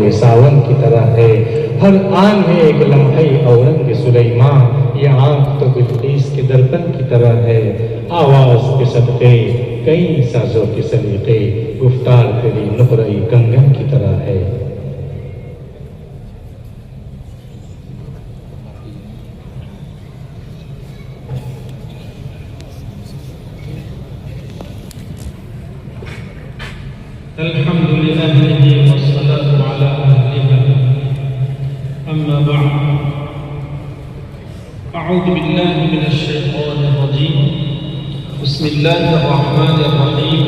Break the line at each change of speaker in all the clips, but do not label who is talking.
یہ ساون کی طرح ہے، ہر آن میں ایک لمحے اورنگ سلیماں، یہ آنکھ تو بلقیس کے درپن کی طرح ہے، آواز کے صدقے کئی سازوں کے سلیقے، گفتار تیری نقرئی کنگن کی طرح ہے۔
الحمد لله والصلاة على أهلها أما بعد أعوذ بالله من الشيطان الرجيم بسم الله الرحمن الرحيم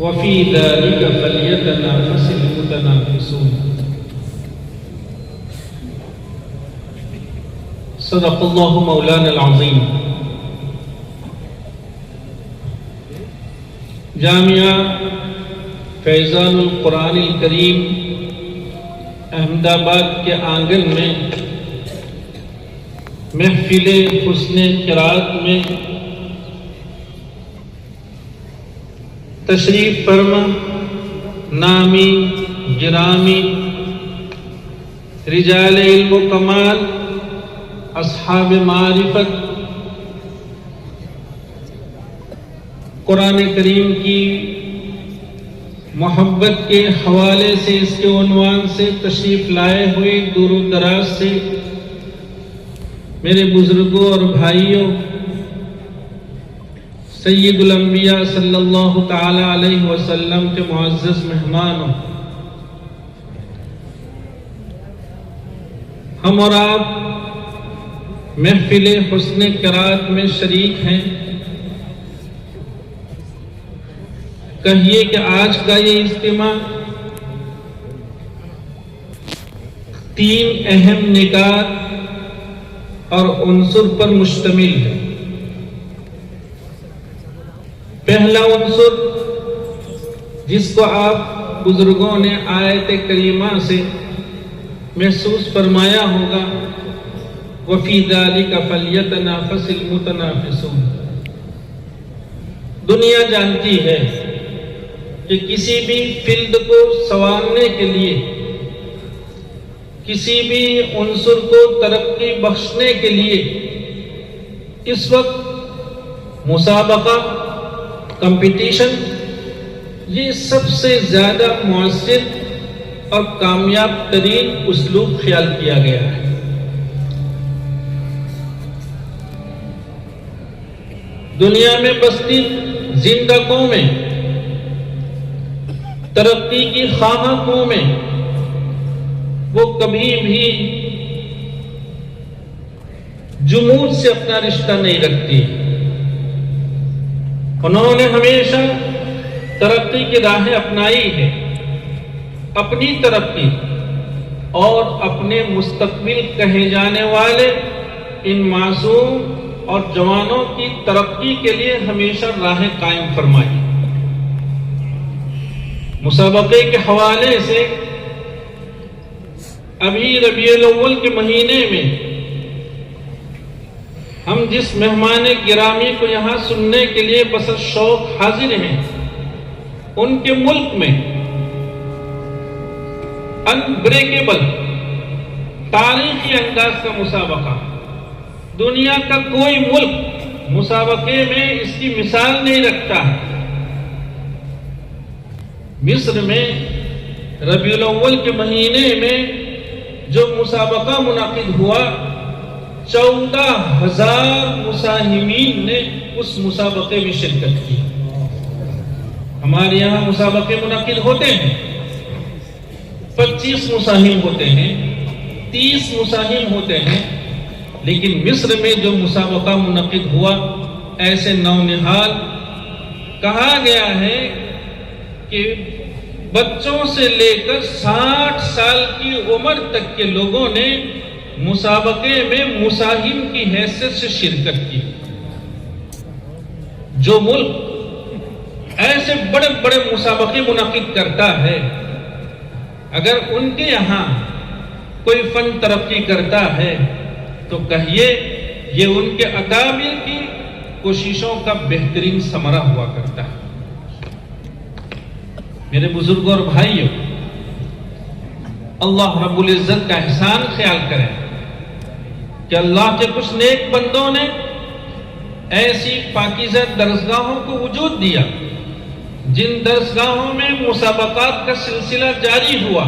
وفي ذلك فليتنافس المتنافسون صدق الله مولانا العظيم۔ جامعہ فیضان القرآن الکریم احمد آباد کے آنگن میں محفل حسن قرات میں تشریف فرما نامی گرامی رجال علم و کمال اصحاب معرفت، قرآن کریم کی محبت کے حوالے سے، اس کے عنوان سے تشریف لائے ہوئے دور و دراز سے میرے بزرگوں اور بھائیوں، سید الانبیاء صلی اللہ تعالی علیہ وسلم کے معزز مہمانوں، ہم اور آپ محفل حسن قرات میں شریک ہیں۔ کہیے کہ آج کا یہ اجتماع تین اہم نکات اور عنصر پر مشتمل ہے۔ پہلا عنصر جس کو آپ بزرگوں نے آیت کریمہ سے محسوس فرمایا ہوگا، وَفِي ذَلِكَ فَلْيَتَنَافَسِ الْمُتَنَافِسُونَ۔ دنیا جانتی ہے کہ کسی بھی فیلڈ کو سنوارنے کے لیے، کسی بھی عنصر کو ترقی بخشنے کے لیے اس وقت مسابقہ، کمپٹیشن، یہ سب سے زیادہ مؤثر اور کامیاب ترین اسلوب خیال کیا گیا ہے۔ دنیا میں بستی زندہ قومیں، ترقی کی خواہاں قومیں، وہ کبھی بھی جمود سے اپنا رشتہ نہیں رکھتی۔ انہوں نے ہمیشہ ترقی کی راہیں اپنائی ہے۔ اپنی ترقی اور اپنے مستقبل کہے جانے والے ان معصوم اور جوانوں کی ترقی کے لیے ہمیشہ راہیں قائم فرمائی۔ مسابقے کے حوالے سے ابھی ربیع الاول کے مہینے میں ہم جس مہمان گرامی کو یہاں سننے کے لیے بس شوق حاضر ہیں، ان کے ملک میں انبریکیبل تاریخی انداز کا مسابقہ، دنیا کا کوئی ملک مسابقے میں اس کی مثال نہیں رکھتا ہے۔ مصر میں ربیع الاول کے مہینے میں جو مسابقہ منعقد ہوا، 14,000 مساہمین نے اس مسابقے میں شرکت کی۔ ہمارے یہاں مسابقے منعقد ہوتے ہیں، 25 مساہم ہوتے ہیں، 30 مساہم ہوتے ہیں، لیکن مصر میں جو مسابقہ منعقد ہوا، ایسے نونہال کہا گیا ہے کہ بچوں سے لے کر 60 سال کی عمر تک کے لوگوں نے مسابقے میں مساہم کی حیثیت سے شرکت کی۔ جو ملک ایسے بڑے بڑے مسابقے منعقد کرتا ہے، اگر ان کے یہاں کوئی فن ترقی کرتا ہے تو کہیے یہ ان کے اکابر کی کوششوں کا بہترین ثمرہ ہوا کرتا ہے۔ میرے بزرگوں اور بھائیوں، اللہ رب العزت کا احسان خیال کریں کہ اللہ کے کچھ نیک بندوں نے ایسی پاکیزہ درسگاہوں کو وجود دیا جن درسگاہوں میں مسابقات کا سلسلہ جاری ہوا.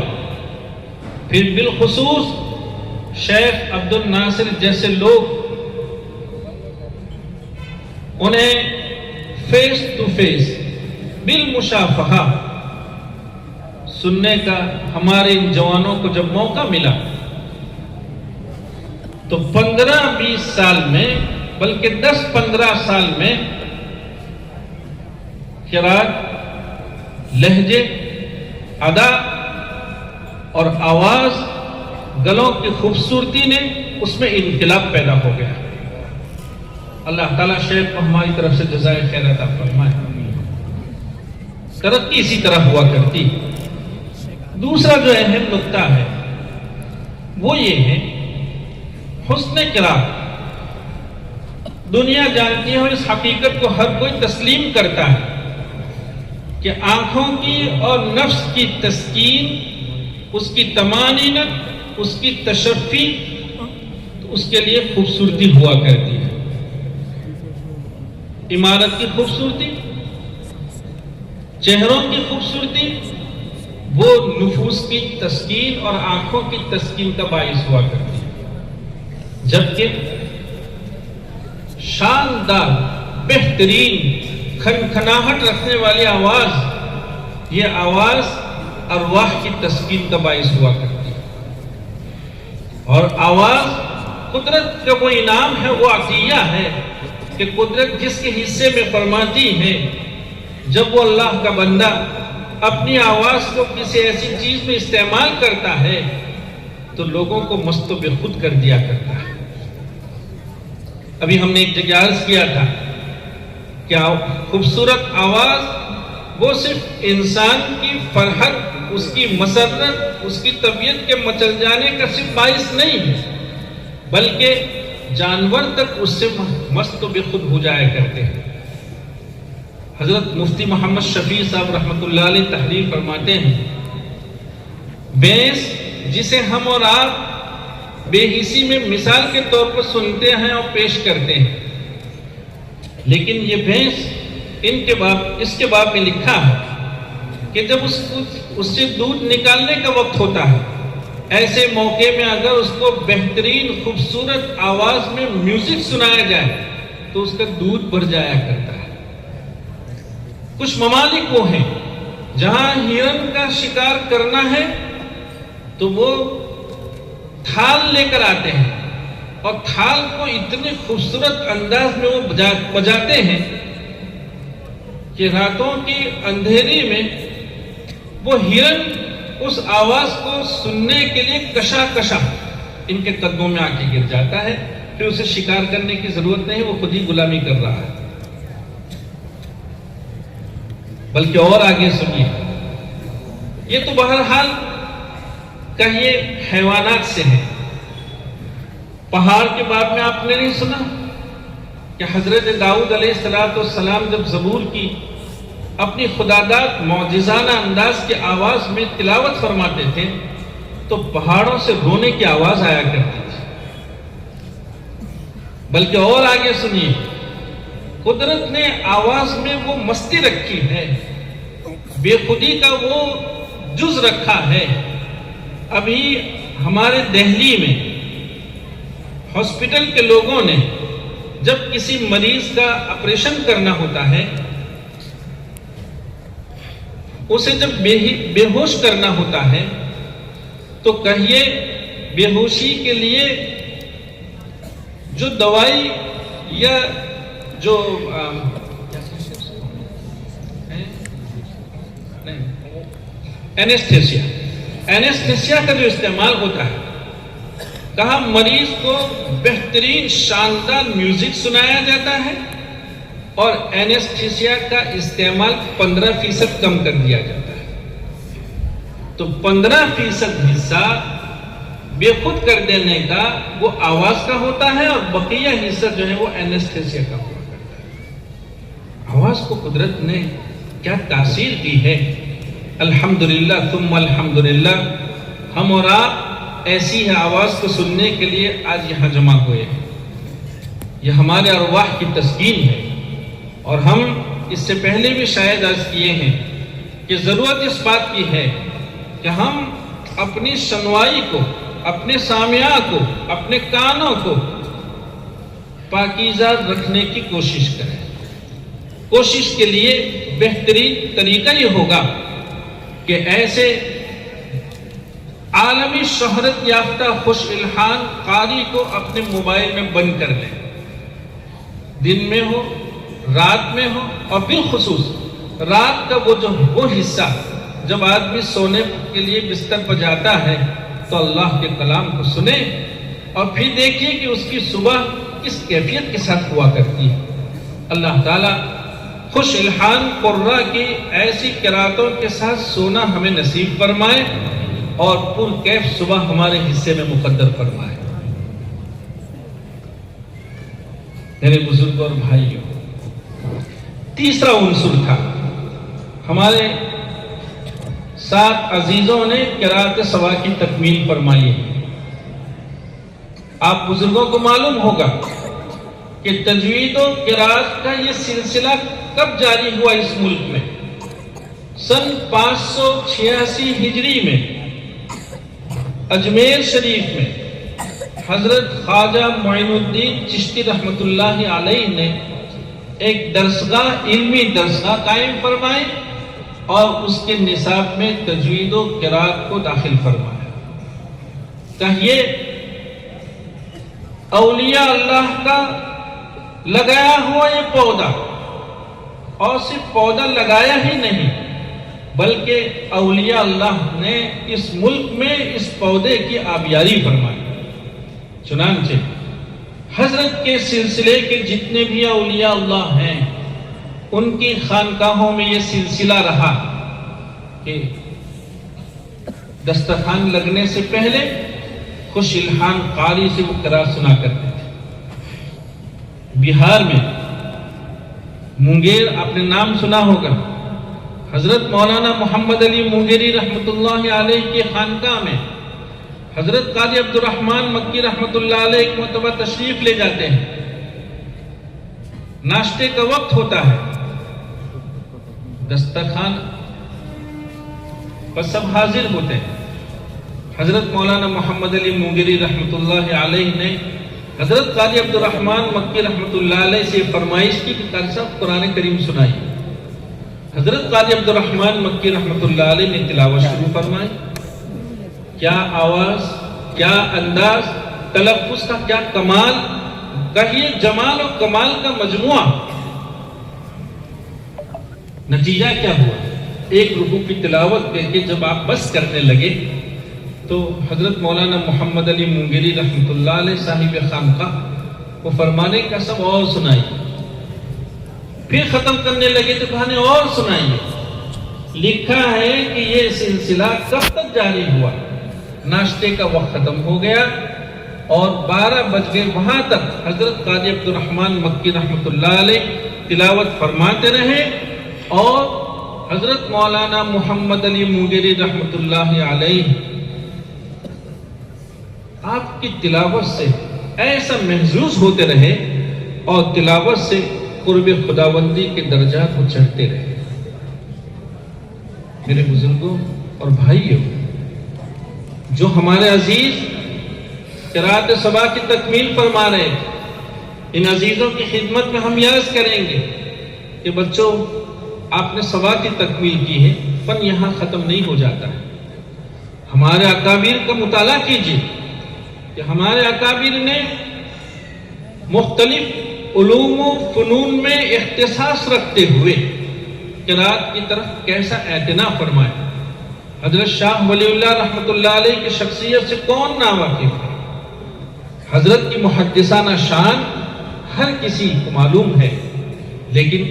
پھر بالخصوص شیخ عبد الناصر جیسے لوگ انہیں فیس ٹو فیس بالمشافہہ سننے کا ہمارے ان جوانوں کو جب موقع ملا تو 15-20 سال میں بلکہ 10-15 سال میں قرات، لہجے، ادا اور آواز، گلوں کی خوبصورتی نے اس میں انقلاب پیدا ہو گیا. اللہ تعالیٰ شیخ کو ہماری طرف سے جزائے خیر عطا فرمائے. ترقی اسی طرح ہوا کرتی. دوسرا جو اہم نقطہ ہے وہ یہ ہے حسن قرات. دنیا جانتی ہے اور اس حقیقت کو ہر کوئی تسلیم کرتا ہے کہ آنکھوں کی اور نفس کی تسکین، اس کی طمانینت، اس کی تشفی تو اس کے لیے خوبصورتی ہوا کرتی ہے. عمارت کی خوبصورتی، چہروں کی خوبصورتی وہ نفوس کی تسکین اور آنکھوں کی تسکین کا باعث ہوا کرتی ہے. جبکہ شاندار، بہترین، کھنکھناہٹ رکھنے والی آواز، یہ آواز ارواح کی تسکین کا باعث ہوا کرتی ہے. اور آواز قدرت کا وہ انعام ہے، وہ عطیہ ہے کہ قدرت جس کے حصے میں فرماتی ہے جب وہ اللہ کا بندہ اپنی آواز کو کسی ایسی چیز میں استعمال کرتا ہے تو لوگوں کو مست و بے خود کر دیا کرتا ہے. ابھی ہم نے ایک جگہ عرض کیا تھا کہ خوبصورت آواز وہ صرف انسان کی فرحت، اس کی مسرت، اس کی طبیعت کے مچل جانے کا صرف باعث نہیں ہے بلکہ جانور تک اس سے مست و بے خود ہو جایا کرتے ہیں. حضرت مفتی محمد شفیع صاحب رحمۃ اللہ علیہ تحریر فرماتے ہیں بھینس جسے ہم اور آپ بے حسی میں مثال کے طور پر سنتے ہیں اور پیش کرتے ہیں، لیکن یہ بھینس اس کے باب میں لکھا ہے کہ جب اس سے دودھ نکالنے کا وقت ہوتا ہے، ایسے موقع میں اگر اس کو بہترین خوبصورت آواز میں میوزک سنایا جائے تو اس کا دودھ بڑھ جایا کرتا ہے. کچھ ممالک وہ ہیں جہاں ہرن کا شکار کرنا ہے تو وہ تھال لے کر آتے ہیں اور تھال کو اتنے خوبصورت انداز میں وہ بجاتے ہیں کہ راتوں کی اندھیری میں وہ ہرن اس آواز کو سننے کے لیے کشا ان کے قدموں میں آ کے گر جاتا ہے. پھر اسے شکار کرنے کی ضرورت نہیں، وہ خود ہی غلامی کر رہا ہے. بلکہ اور آگے سنیے، یہ تو بہرحال کہیے حیوانات سے ہے. پہاڑ کے باب میں آپ نے نہیں سنا کہ حضرت داؤد علیہ السلام جب زبور کی اپنی خداداد معجزانہ انداز کی آواز میں تلاوت فرماتے تھے تو پہاڑوں سے رونے کی آواز آیا کرتی تھی. بلکہ اور آگے سنیے، قدرت نے آواز میں وہ مستی رکھی ہے، بے خودی کا وہ جز رکھا ہے. ابھی ہمارے دہلی میں ہاسپٹل کے لوگوں نے جب کسی مریض کا آپریشن کرنا ہوتا ہے، اسے جب بے ہوش کرنا ہوتا ہے تو کہیے بے ہوشی کے لیے جو دوائی یا جو اینستھیسیا کا جو استعمال ہوتا ہے، کہا مریض کو بہترین شاندار میوزک سنایا جاتا ہے اور اینستھیسیا کا استعمال 15% کم کر دیا جاتا ہے. تو 15% حصہ بے خود کر دینے کا وہ آواز کا ہوتا ہے اور بقیہ حصہ جو ہے وہ اینستھیسیا کا ہوا کرتا ہے. آواز کو قدرت نے کیا تاثیر دی ہے. الحمدللہ ثم الحمدللہ ہم اور آپ ایسی ہی آواز کو سننے کے لیے آج یہاں جمع ہوئے ہیں۔ یہ ہمارے ارواح کی تسکین ہے، اور ہم اس سے پہلے بھی شاید عرض کیے ہیں کہ ضرورت اس بات کی ہے کہ ہم اپنی سنوائی کو، اپنے سامعہ کو، اپنے کانوں کو پاکیزہ رکھنے کی کوشش کریں۔ کوشش کے لیے بہترین طریقہ یہ ہوگا کہ ایسے عالمی شہرت یافتہ خوش الحان قاری کو اپنے موبائل میں بند کر لیں، دن میں ہو، رات میں ہو، اور بالخصوص رات کا وہ حصہ جب آدمی سونے کے لیے بستر پر جاتا ہے تو اللہ کے کلام کو سنے، اور پھر دیکھیے کہ اس کی صبح کس کیفیت کے ساتھ ہوا کرتی ہے۔ اللہ تعالیٰ خوش الحان قرہ کی ایسی قراتوں کے ساتھ سونا ہمیں نصیب فرمائے، اور پر کیف صبح ہمارے حصے میں مقدر فرمائے۔ میرے بزرگوں اور بھائیوں، تیسرا عنصر تھا، ہمارے 7 عزیزوں نے قرات سبا کی تکمیل فرمائی ہے۔ آپ بزرگوں کو معلوم ہوگا کہ تجوید و قرات کا یہ سلسلہ کب جاری ہوا اس ملک میں؟ سن 586 ہجری میں اجمیر شریف میں حضرت خواجہ معین الدین چشتی رحمۃ اللہ علیہ نے ایک درسگاہ، علمی درسگاہ قائم فرمائی، اور اس کے نصاب میں تجوید و قرات کو داخل فرمایا۔ کہیے اولیاء اللہ کا لگایا ہوا یہ پودا، اور صرف پودا لگایا ہی نہیں بلکہ اولیاء اللہ نے اس ملک میں اس پودے کی آبیاری فرمائی۔ چنانچہ حضرت کے سلسلے کے جتنے بھی اولیاء اللہ ہیں ان کی خانقاہوں میں یہ سلسلہ رہا کہ دسترخوان لگنے سے پہلے خوش الحان قاری سے وہ قرات سنا کرتے تھے۔ بہار میں مونگیر، آپ نے نام سنا ہوگا، حضرت مولانا محمد علی مونگیری رحمۃ اللہ علیہ کے خانقاہ میں حضرت قاضی عبد الرحمن مکی رحمۃ اللہ علیہ ایک مرتبہ تشریف لے جاتے ہیں۔ ناشتے کا وقت ہوتا ہے، دسترخوان پر سب حاضر ہوتے ہیں۔ حضرت مولانا محمد علی مونگیری رحمۃ اللہ علیہ نے حضرت قاضی عبد الرحمن مکی رحمۃ اللہ علیہ سے فرمائش کی کہ قاری صاحب قرآن کریم سنائی۔ حضرت قاضی عبد الرحمن مکی رحمۃ اللہ علیہ نے تلاوت شروع فرمائی۔ کیا آواز، کیا انداز، تلفظ کا کیا کمال، کہیے جمال و کمال کا مجموعہ۔ نتیجہ کیا ہوا؟ ایک رکوع کی تلاوت کر کے جب آپ بس کرنے لگے تو حضرت مولانا محمد علی مونگیری رحمۃ اللہ علیہ صاحب خانقاہ وہ فرمانے کا سب اور سنائی۔ پھر ختم کرنے لگے تو کہانے اور سنائیے۔ لکھا ہے کہ یہ سلسلہ کب تک جاری ہوا؟ ناشتے کا وقت ختم ہو گیا اور 12 بج گئے، وہاں تک حضرت قاضی عبد الرحمن مکی رحمۃ اللہ علیہ تلاوت فرماتے رہے، اور حضرت مولانا محمد علی مونگیری رحمۃ اللہ علیہ آپ کی تلاوت سے ایسا محظوظ ہوتے رہے، اور تلاوت سے قرب خداوندی کے درجات وہ چڑھتے رہے۔ میرے بزرگوں اور بھائیوں، جو ہمارے عزیز قرات سبا کی تکمیل فرما رہے ہیں، ان عزیزوں کی خدمت میں ہم یاد کریں گے کہ بچوں، آپ نے سبا کی تکمیل کی ہے، فن یہاں ختم نہیں ہو جاتا ہے۔ ہمارے اکابر کا مطالعہ کیجیے کہ ہمارے اکابر نے مختلف علوم و فنون میں اختصاص رکھتے ہوئے قرات کی طرف کیسا اعتنا فرمایا۔ حضرت شاہ ولی اللہ رحمۃ اللہ علیہ کی شخصیت سے کون ناواقف ہے؟ حضرت کی محدثانہ شان ہر کسی کو معلوم ہے، لیکن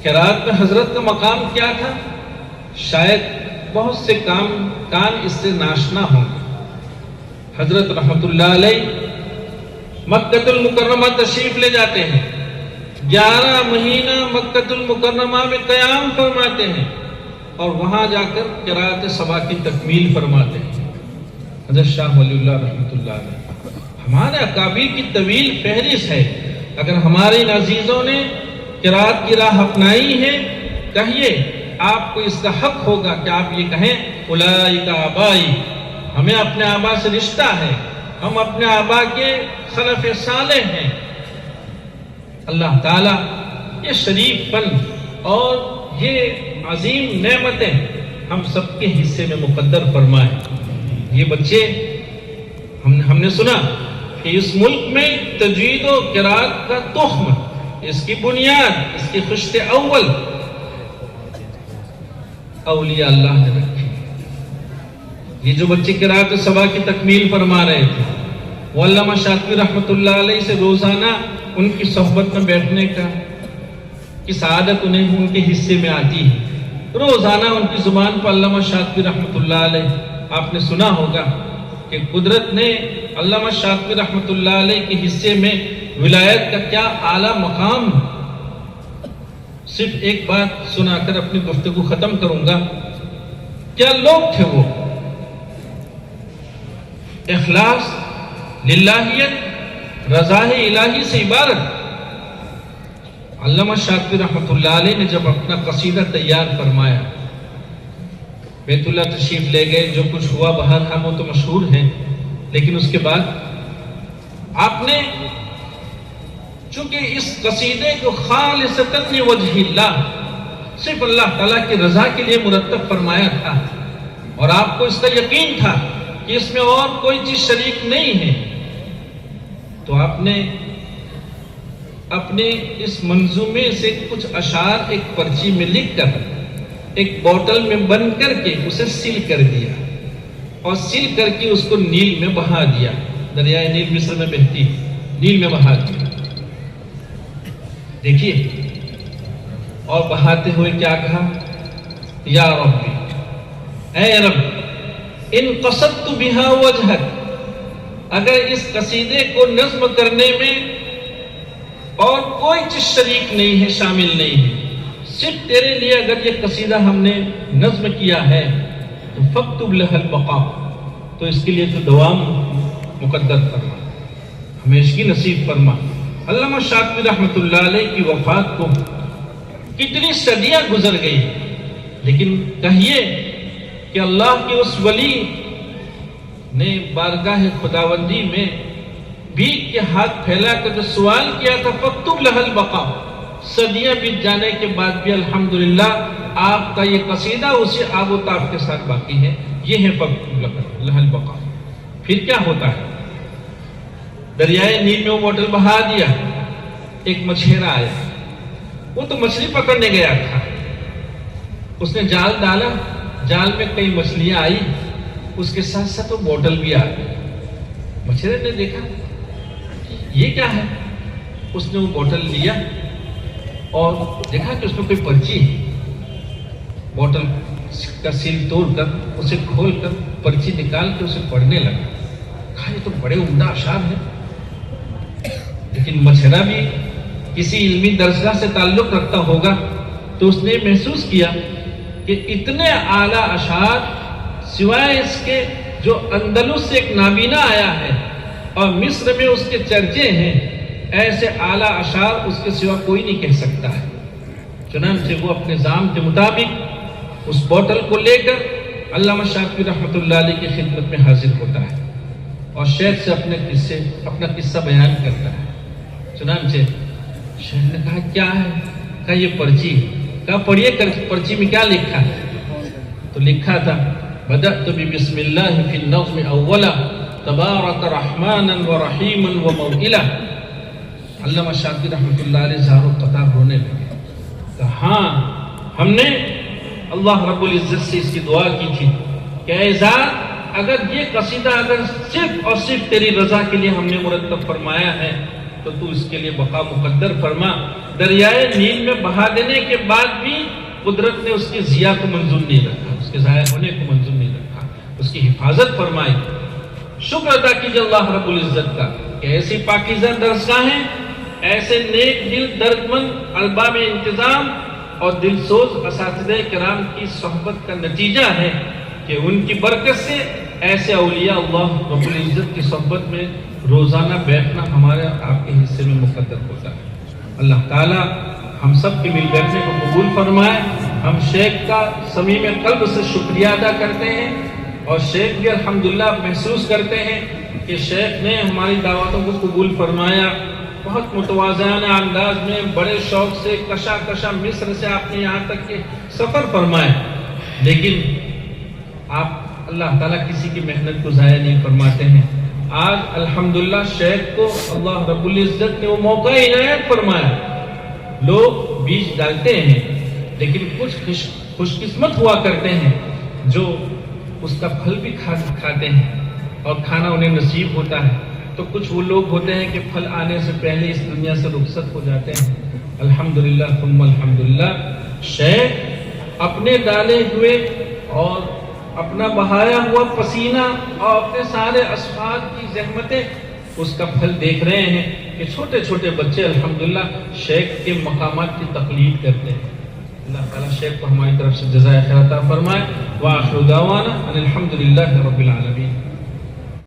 قرات میں حضرت کا مقام کیا تھا؟ شاید بہت سے کان اس سے ناشنا ہوں گے۔ حضرت رحمۃ اللہ علیہ مکہ المکرمہ تشریف لے جاتے ہیں، 11 مہینہ مکہ المکرمہ میں قیام فرماتے ہیں، اور وہاں جا کر قرأت سبا کی تکمیل فرماتے ہیں حضرت شاہ ولی اللہ رحمۃ اللہ علیہ۔ ہمارے اکابر کی طویل فہرست ہے، اگر ہمارے ان عزیزوں نے قرأت کی راہ اپنائی ہے، کہیے آپ کو اس کا حق ہوگا کہ آپ یہ کہیں اولئک آبائی، ہمیں اپنے آبا سے رشتہ ہے، ہم اپنے آبا کے خلف صالح ہیں۔ اللہ تعالیٰ یہ شریف پن اور یہ عظیم نعمتیں ہم سب کے حصے میں مقدر فرمائے۔ یہ بچے ہم نے سنا کہ اس ملک میں تجوید و قرأت کا تخم، اس کی بنیاد، اس کی خشت اول اولیاء اللہ نے رکھی۔ یہ جو بچے قرأت سبا کی تکمیل فرما رہے تھے، وہ علامہ شاطبی رحمۃ اللہ علیہ سے روزانہ ان کی صحبت میں بیٹھنے کی سعادت انہیں ان کے حصے میں آتی ہے۔ روزانہ ان کی زبان پر علامہ شاطبی رحمۃ اللہ علیہ، آپ نے سنا ہوگا کہ قدرت نے علامہ شاطبی رحمۃ اللہ علیہ کے حصے میں ولایت کا کیا اعلیٰ مقام۔ صرف ایک بات سنا کر اپنی گفتگو ختم کروں گا۔ کیا لوگ تھے وہ، اخلاص، للہیت، رضا الہی سے عبارت۔ علامہ شاطبی رحمۃ اللہ علیہ نے جب اپنا قصیدہ تیار فرمایا، بیت اللہ تشریف لے گئے، جو کچھ ہوا بہرحال وہ تو مشہور ہیں، لیکن اس کے بعد آپ نے چونکہ اس قصیدے کو خالصتاً لوجہ اللہ، صرف اللہ تعالیٰ کی رضا کے لیے مرتب فرمایا تھا، اور آپ کو اس کا یقین تھا کہ اس میں اور کوئی چیز شریک نہیں ہے، تو آپ نے اپنے اس منظومے سے کچھ اشعار ایک پرچی میں لکھ کر ایک بوتل میں بند کر کے اسے سیل کر دیا، اور سیل کر کے اس کو نیل میں بہا دیا، دریائے نیل مصر میں بہتی، نیل میں بہا دیا۔ دیکھیے، اور بہاتے ہوئے کیا کہا، یا ربی، اے رب، ان قصدت بہا وجہک، اگر اس قصیدے کو نظم کرنے میں اور کوئی چیز شریک نہیں ہے، شامل نہیں ہے، صرف تیرے لیے اگر یہ قصیدہ ہم نے نظم کیا ہے تو فاکتب لہ البقاء، تو اس کے لیے تو دوام مقدر فرما، ہمیشگی نصیب فرما۔ علامہ شاطبی رحمۃ اللہ علیہ کی وفات کو کتنی صدیاں گزر گئی، لیکن کہیے کہ اللہ کے اس ولی نے بارگاہ خداوندی میں بھیک کے ہاتھ پھیلا کر جو سوال کیا تھا فاکتب لہ البقاء، صدیاں بیت جانے کے بعد بھی الحمدللہ آپ کا یہ قصیدہ اسی آب و تاب کے ساتھ باقی ہے۔ یہ ہے فاکتب لہ البقاء۔ پھر کیا ہوتا ہے، دریائے نیل میں وہ بوتل بہا دیا، ایک مچھیرا آیا، وہ تو مچھلی پکڑنے گیا تھا، اس نے جال ڈالا، جال میں کئی مچھلیاں آئی، اس کے ساتھ ساتھ وہ بوتل بھی آ گئی۔ مچھیرے نے دیکھا یہ کیا ہے، اس نے وہ بوتل لیا اور دیکھا کہ اس میں کوئی پرچی ہے، بوتل کا سیل توڑ کر اسے کھول کر پرچی نکال کے اسے پڑھنے لگا۔ کہا یہ تو بڑے عمدہ اشعار ہیں، لیکن مچھیرا بھی کسی علمی درسگاہ سے تعلق رکھتا ہوگا، تو اس نے محسوس کیا کہ اتنے اعلیٰ اشعار سوائے اس کے جو اندلس سے ایک نابینا آیا ہے اور مصر میں اس کے چرچے ہیں، ایسے اعلیٰ اشعار اس کے سوا کوئی نہیں کہہ سکتا ہے۔ چنانچہ وہ اپنے نظام کے مطابق اس بوتل کو لے کر علامہ شاطبی رحمۃ اللہ علیہ کی خدمت میں حاضر ہوتا ہے اور شیخ سے اپنا قصہ بیان کرتا ہے۔ چنانچہ شیخ نے کہا کیا ہے، کہا یہ پرچی، کہا پڑھیے پرچی میں کیا لکھا ہے، تو لکھا تھا بدأت بسم اللہ فی النظم اولا تبارک رحمانا ورحیما وموئلا۔ علامہ شاطبی رحمۃ اللہ علیہ زار و قطار رونے لگے، کہا ہاں ہم نے اللہ رب العزت سے اس کی دعا کی تھی کہ اے ذات، اگر یہ قصیدہ اگر صرف اور صرف تیری رضا کے لیے ہم نے مرتب فرمایا ہے تو تو اس کے لیے بقا مقدر فرما۔ دریائے نیل میں بہا دینے کے بعد بھی قدرت نے اس کی ضیاء کو منظور نہیں رکھا، اس کے ضائع ہونے کو منظور نہیں رکھا، اس کی حفاظت فرمائی۔ شکر ادا کیجیے اللہ رب العزت کا کہ ایسی پاکیزہ درسگاہیں، ایسے نیک دل دردمند ارباب انتظام اور دلسوز اساتذہ کرام کی صحبت کا نتیجہ ہے کہ ان کی برکت سے ایسے اولیاء اللہ رب العزت کی صحبت میں روزانہ بیٹھنا ہمارے آپ کے حصے میں مقدر ہوتا ہے۔ اللہ تعالیٰ ہم سب کے مل بیٹھنے کو قبول فرمائے۔ ہم شیخ کا صمیم قلب سے شکریہ ادا کرتے ہیں اور شیخ بھی الحمدللہ محسوس کرتے ہیں کہ شیخ نے ہماری دعوتوں کو قبول فرمایا۔ بہت متواضعانہ انداز میں بڑے شوق سے کشا مصر سے آپ نے یہاں تک کے سفر فرمائے، لیکن آپ اللہ تعالیٰ کسی کی محنت کو ضائع نہیں فرماتے ہیں۔ آج الحمدللہ شیخ کو اللہ رب العزت نے وہ موقع عنایت فرمایا۔ لوگ بیج ڈالتے ہیں لیکن کچھ خوش قسمت ہوا کرتے ہیں جو اس کا پھل بھی کھاتے ہیں اور کھانا انہیں نصیب ہوتا ہے، تو کچھ وہ لوگ ہوتے ہیں کہ پھل آنے سے پہلے اس دنیا سے رخصت ہو جاتے ہیں۔ الحمدللہ ثم الحمدللہ شیخ اپنے ڈالے ہوئے اور اپنا بہایا ہوا پسینہ اور اپنے سارے اصحاب کی زحمتیں اس کا پھل دیکھ رہے ہیں کہ چھوٹے چھوٹے بچے الحمدللہ شیخ کے مقامات کی تقلید کرتے ہیں۔ اللہ تعالیٰ شیخ کو ہماری طرف سے جزائے خیر عطا فرمائے۔ وآخر دعوانا ان الحمدللہ رب العالمین۔